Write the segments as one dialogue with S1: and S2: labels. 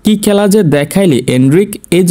S1: কি খেলা যে দেখাইলি এনরিক, এই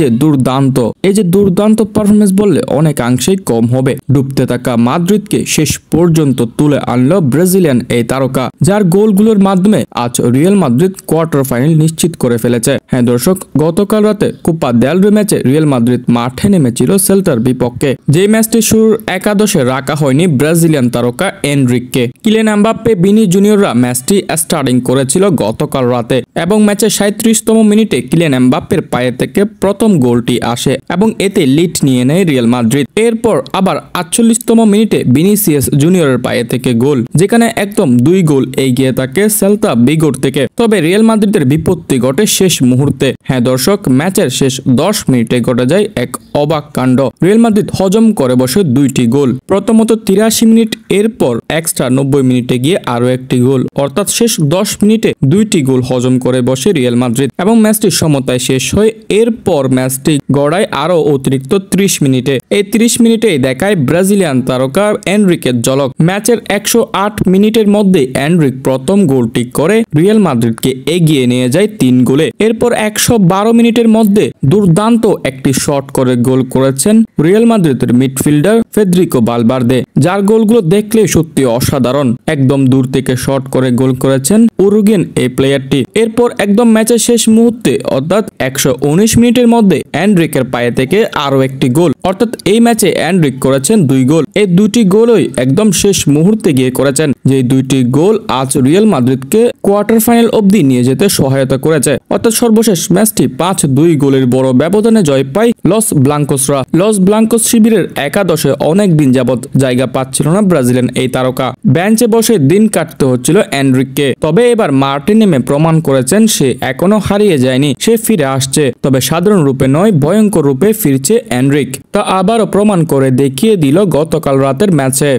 S1: যে দুর্দান্ত পারফরমেন্স বললে অনেকাংশেই কম হবে। ডুবতে থাকা মাদ্রিদকে শেষ পর্যন্ত তুলে আনলো ব্রাজিলিয়ান এই তারকা, যার গোলগুলোর মাধ্যমে আজ রিয়াল মাদ্রিদ কোয়ার্টার ফাইনাল নিশ্চিত করে ফেলেছে। হ্যাঁ দর্শক, গতকাল রাতে কোপা দেল রে ম্যাচে রিয়াল মাদ্রিদ মাঠে নেমেছিল সেল্টার বিপক্ষে। যে ম্যাচটি শুরুর একাদশে রাখা হয়নি ব্রাজিলিয়ান তারকা এনরিককে। কিলিয়ান এমবাপ্পে, ভিনি জুনিয়ররা ম্যাচটি স্টার্টিং করেছিল গতকাল রাতে এবং ম্যাচের 37তম মিনিটে কিলিয়ান এমবাপ্পের পায়ে থেকে প্রথম গোলটি আসে এবং এতে লিড নিয়ে নেয় রিয়াল মাদ্রিদ। এরপর আবার 48তম মিনিটে ভিনিসিয়াস জুনিয়রের পায়ে থেকে গোল, যেখানে একদম 2 গোল এগিয়ে থাকে সেল্তা বিগোর থেকে। তবে রিয়াল মাদ্রিদের বিপত্তি ঘটে শেষ মুহূর্তে। হ্যাঁ দর্শক, ম্যাচের শেষ 10 মিনিটে ঘটে যায় এক অবাক কাণ্ড। রিয়াল মাদ্রিদ হজম করে বসে 2টি গোল, প্রথমত 83 মিনিট, এরপর এক্সট্রা 90 মিনিটে গিয়ে আরো একটি গোল, অর্থাৎ শেষ 10 মিনিটে 2টি গোল হজম করে বসে রিয়াল মাদ্রিদ এবং ম্যাচটি সমতায় শেষ হয়। এরপর ম্যাচটি গড়ায় আরো অতিরিক্ত 30 মিনিটে। এই 30 মিনিটেই দেখায় ব্রাজিলিয়ান তারকা এনরিকের ঝলক। ম্যাচের 108 মিনিটের মধ্যে এনরিক প্রথম গোলটি করে রিয়াল মাদ্রিদকে এগিয়ে নিয়ে যায় 3 গোলে। এরপর 112 মিনিটের মধ্যে দুর্দান্ত একটি শট করে গোল করেছেন রিয়াল মাদ্রিদের মিডফিল্ডার ফেদ্রিকো ভালভার্দে, যার গোলগুলো দেখলে সত্যি অসাধারণ। একদম দূর থেকে শট করে গোল করেছেন উরুগুয়েন এই প্লেয়ারটি। এরপর একদম ম্যাচের শেষ মুহূর্তে অর্থাৎ 119 মিনিটের মধ্যে এনরিকের পায়ে থেকে আরো একটি গোল, অর্থাৎ এই ম্যাচে এনরিক করেছেন 2 গোল। এই 2টি গোলই একদম শেষ মুহূর্তে গিয়ে করেছেন, যে 2টি গোল আজ রিয়াল মাদ্রিদকে কোয়ার্টার ফাইনাল অবধি নিয়ে যেতে সহায়তা করেছে। অর্থাৎ সর্বশেষ ম্যাচটি 5-2 গোলের বড় ব্যবধানে জয় পায় লস ব্লাঙ্কোসরা। লস ব্লাঙ্কোস শিবিরের একাদশে অনেক দিন যাবত জায়গা পাচ্ছিল না ব্রাজিলিয়ান এই তারকা। বেঞ্চে বসে দিন কাটতে হচ্ছিল এনরিককে, তবে এবার মাঠে নেমে প্রমাণ করেছেন সে এখনো হারিয়ে যায়নি, সে ফিরে আসছে। তবে সাধারণ রূপে নয়, ভয়ঙ্কর রূপে ফিরছে এনরিক, তা আবারও প্রমাণ করে দেখিয়ে দিল গতকাল রাতের ম্যাচে।